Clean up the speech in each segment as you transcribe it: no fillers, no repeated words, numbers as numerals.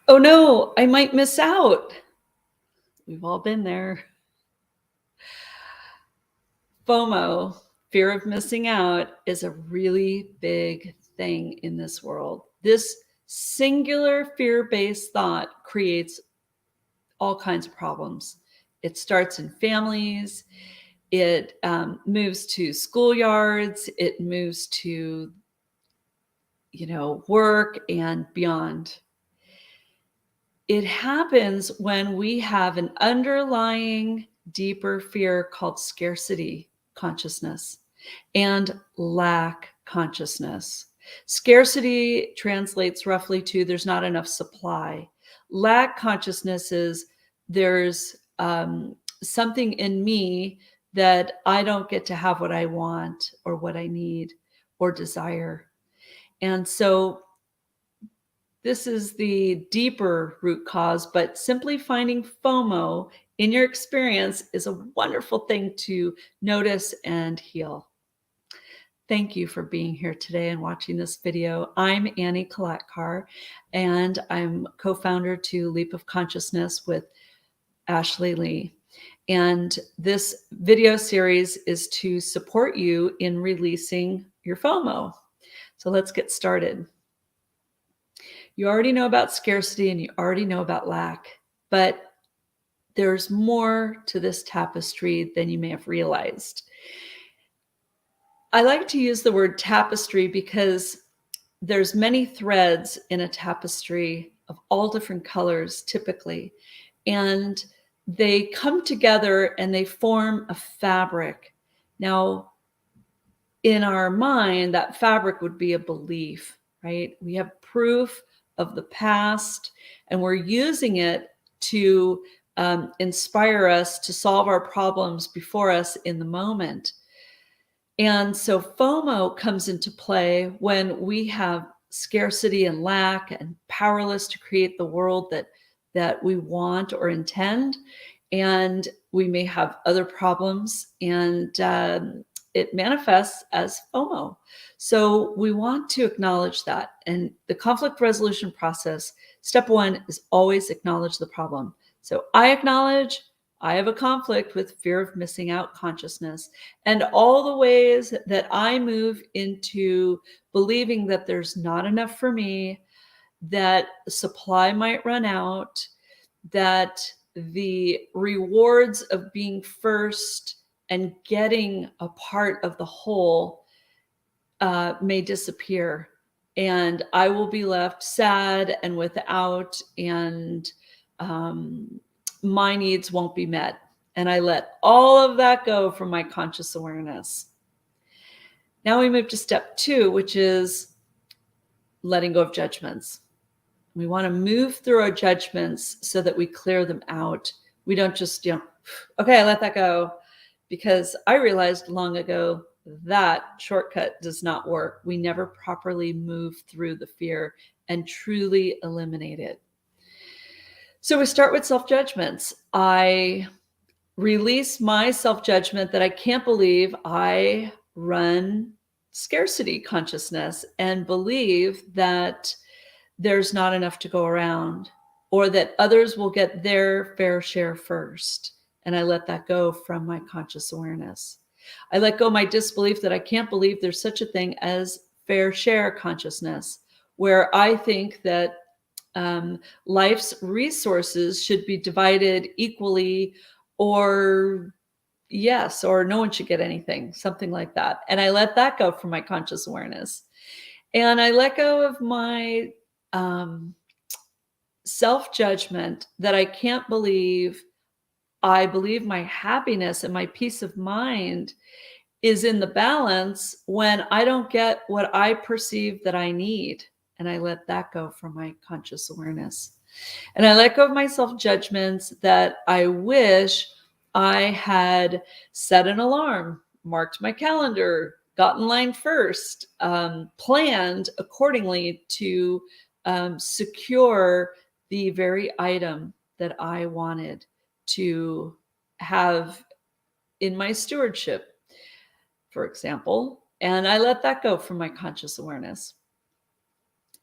Oh no, I might miss out. We've all been there. FOMO, fear of missing out, is a really big thing in this world. This singular fear-based thought creates all kinds of problems. It starts in families, it moves to schoolyards, it moves to, work and beyond. It happens when we have an underlying deeper fear called scarcity consciousness and lack consciousness. Scarcity translates roughly to there's not enough supply. Lack consciousness is there's something in me that I don't get to have what I want or what I need or desire. And so this is the deeper root cause, but simply finding FOMO in your experience is a wonderful thing to notice and heal. Thank you for being here today and watching this video. I'm Annie Kalatkar, and I'm co-founder to Leap of Consciousness with Ashley Lee. And this video series is to support you in releasing your FOMO. So let's get started. You already know about scarcity and you already know about lack, but there's more to this tapestry than you may have realized. I like to use the word tapestry because there's many threads in a tapestry of all different colors typically, and they come together and they form a fabric. Now, in our mind, that fabric would be a belief, right? We have proof of the past, and we're using it to inspire us to solve our problems before us in the moment. And so FOMO comes into play when we have scarcity and lack and powerless to create the world that we want or intend. And we may have other problems, and it manifests as FOMO. So we want to acknowledge that. And the conflict resolution process, step one is always acknowledge the problem. So I acknowledge I have a conflict with fear of missing out consciousness and all the ways that I move into believing that there's not enough for me, that supply might run out, that the rewards of being first and getting a part of the whole may disappear, and I will be left sad and without, and my needs won't be met. And I let all of that go from my conscious awareness. Now we move to step two, which is letting go of judgments. We want to move through our judgments so that we clear them out. We don't just, okay, I let that go, because I realized long ago that shortcut does not work. We never properly move through the fear and truly eliminate it. So we start with self-judgments. I release my self-judgment that I can't believe I run scarcity consciousness and believe that there's not enough to go around, or that others will get their fair share first. And I let that go from my conscious awareness. I let go my disbelief that I can't believe there's such a thing as fair share consciousness, where I think that life's resources should be divided equally, or yes, or no one should get anything, something like that. And I let that go from my conscious awareness. And I let go of my self-judgment that I can't believe I believe my happiness and my peace of mind is in the balance when I don't get what I perceive that I need. And I let that go from my conscious awareness. And I let go of my self-judgments that I wish I had set an alarm, marked my calendar, got in line first, planned accordingly to secure the very item that I wanted to have in my stewardship, for example. And I let that go from my conscious awareness.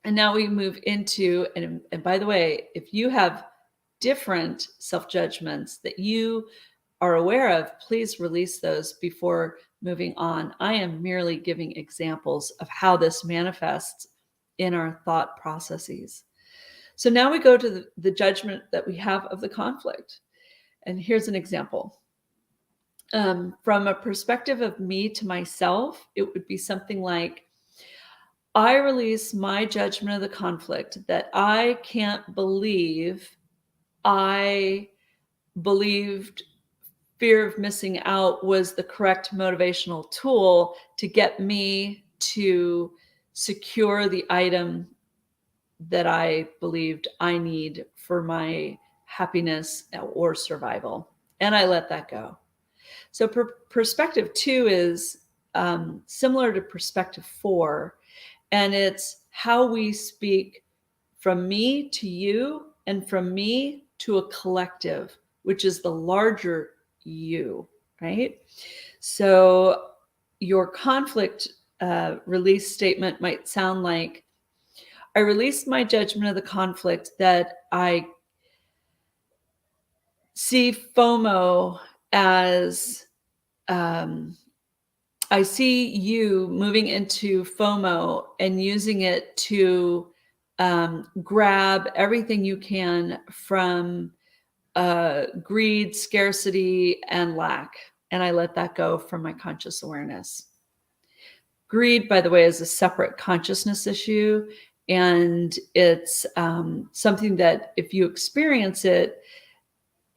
And now we move into, and by the way, if you have different self-judgments that you are aware of, please release those before moving on. I am merely giving examples of how this manifests in our thought processes. So now we go to the judgment that we have of the conflict. And here's an example. From a perspective of me to myself, it would be something like, I release my judgment of the conflict that I can't believe I believed fear of missing out was the correct motivational tool to get me to secure the item that I believed I need for my happiness or survival. And I let that go. So perspective 2 is similar to perspective 4, and it's how we speak from me to you and from me to a collective, which is the larger you, right? So your conflict release statement might sound like, I released my judgment of the conflict that I see FOMO as, I see you moving into FOMO and using it to grab everything you can from greed, scarcity, and lack. And I let that go from my conscious awareness. Greed, by the way, is a separate consciousness issue. And it's something that if you experience it,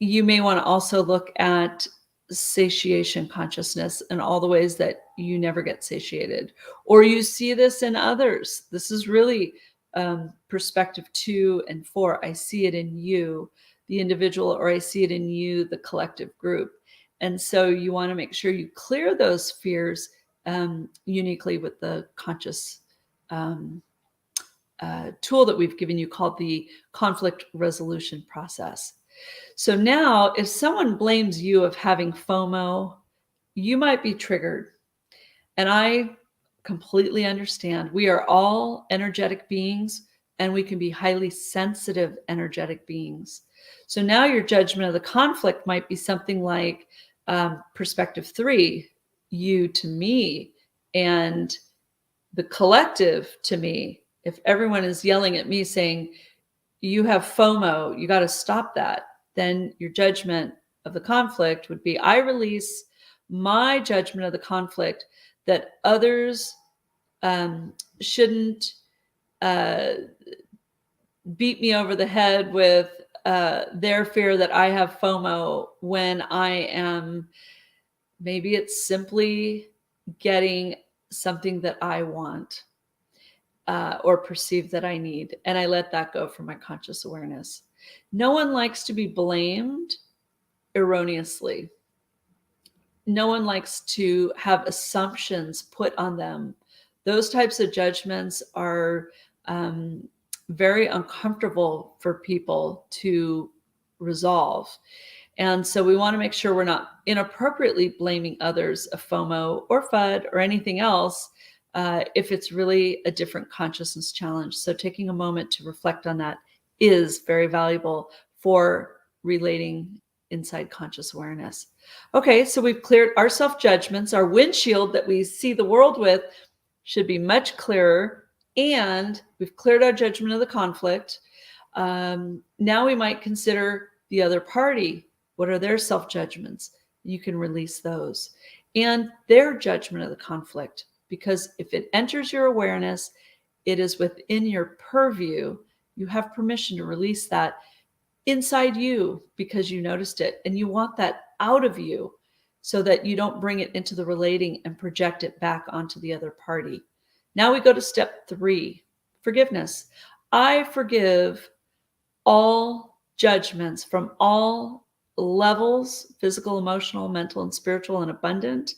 you may want to also look at satiation consciousness and all the ways that you never get satiated, or you see this in others. This is really perspective 2 and 4. I see it in you, the individual, or I see it in you, the collective group. And so you want to make sure you clear those fears uniquely with the conscious tool that we've given you called the conflict resolution process. So now if someone blames you of having FOMO, you might be triggered. And I completely understand. We are all energetic beings, and we can be highly sensitive energetic beings. So now your judgment of the conflict might be something like perspective 3, you to me, and the collective to me. If everyone is yelling at me saying, you have FOMO, you got to stop that, then your judgment of the conflict would be, I release my judgment of the conflict that others shouldn't beat me over the head with their fear that I have FOMO when I am, maybe it's simply getting something that I want or perceive that I need. And I let that go from my conscious awareness. No one likes to be blamed erroneously. No one likes to have assumptions put on them. Those types of judgments are very uncomfortable for people to resolve. And so we want to make sure we're not inappropriately blaming others of FOMO or FUD or anything else if it's really a different consciousness challenge. So taking a moment to reflect on that is very valuable for relating inside conscious awareness. Okay, so we've cleared our self-judgments. Our windshield that we see the world with should be much clearer, and we've cleared our judgment of the conflict. Now we might consider the other party. What are their self-judgments? You can release those. And their judgment of the conflict, because if it enters your awareness, it is within your purview. You have permission to release that inside you because you noticed it, and you want that out of you so that you don't bring it into the relating and project it back onto the other party. Now we go to step 3, forgiveness. I forgive all judgments from all levels, physical, emotional, mental, and spiritual, and abundant,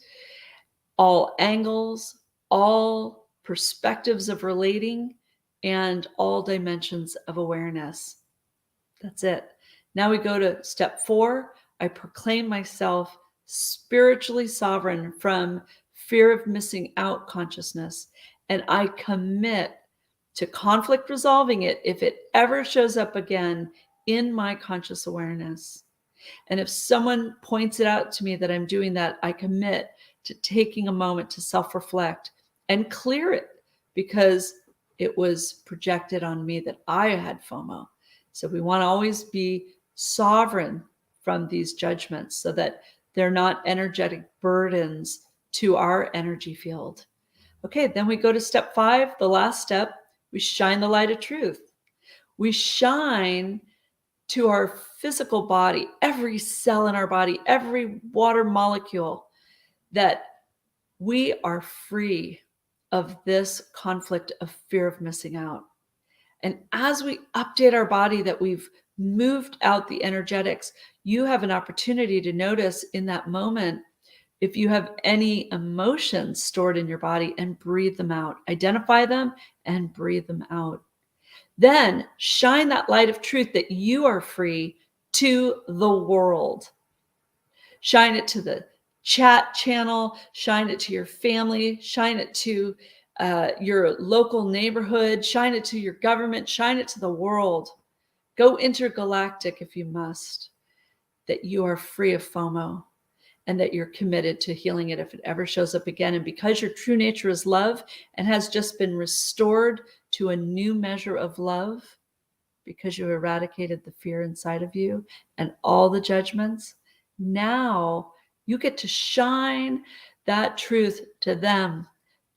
all angles, all perspectives of relating, and all dimensions of awareness. That's it. Now we go to step 4. I proclaim myself spiritually sovereign from fear of missing out consciousness, and I commit to conflict resolving it if it ever shows up again in my conscious awareness. And if someone points it out to me that I'm doing that, I commit to taking a moment to self-reflect and clear it because it was projected on me that I had FOMO. So we want to always be sovereign from these judgments so that they're not energetic burdens to our energy field. Okay, then we go to step 5, the last step. We shine the light of truth. We shine to our physical body, every cell in our body, every water molecule, that we are free of this conflict of fear of missing out. And as we update our body, that we've moved out the energetics, you have an opportunity to notice in that moment if you have any emotions stored in your body and breathe them out. Identify them and breathe them out. Then shine that light of truth that you are free to the world. Shine it to the chat channel, shine it to your family, shine it to your local neighborhood, shine it to your government, shine it to the world. Go intergalactic if you must, that you are free of FOMO and that you're committed to healing it if it ever shows up again. And because your true nature is love and has just been restored to a new measure of love, because you eradicated the fear inside of you and all the judgments, now you get to shine that truth to them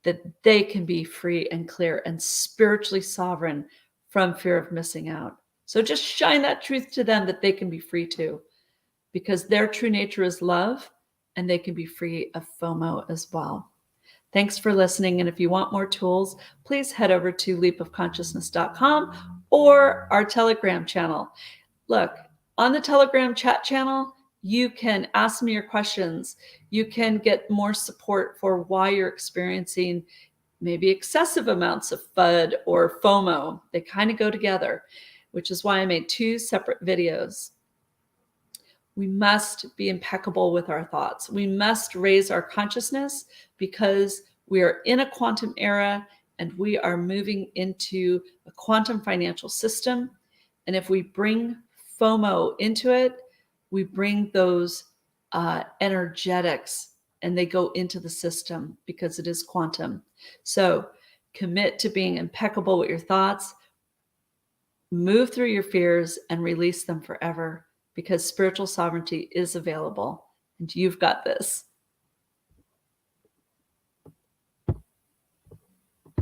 that they can be free and clear and spiritually sovereign from fear of missing out. So just shine that truth to them that they can be free too, because their true nature is love and they can be free of FOMO as well. Thanks for listening. And if you want more tools, please head over to leapofconsciousness.com or our Telegram channel. Look, on the Telegram chat channel, you can ask me your questions. You can get more support for why you're experiencing maybe excessive amounts of FUD or FOMO. They kind of go together, which is why I made 2 separate videos. We must be impeccable with our thoughts. We must raise our consciousness because we are in a quantum era and we are moving into a quantum financial system. And if we bring FOMO into it, we bring those energetics and they go into the system because it is quantum. So commit to being impeccable with your thoughts, move through your fears and release them forever, because spiritual sovereignty is available and you've got this.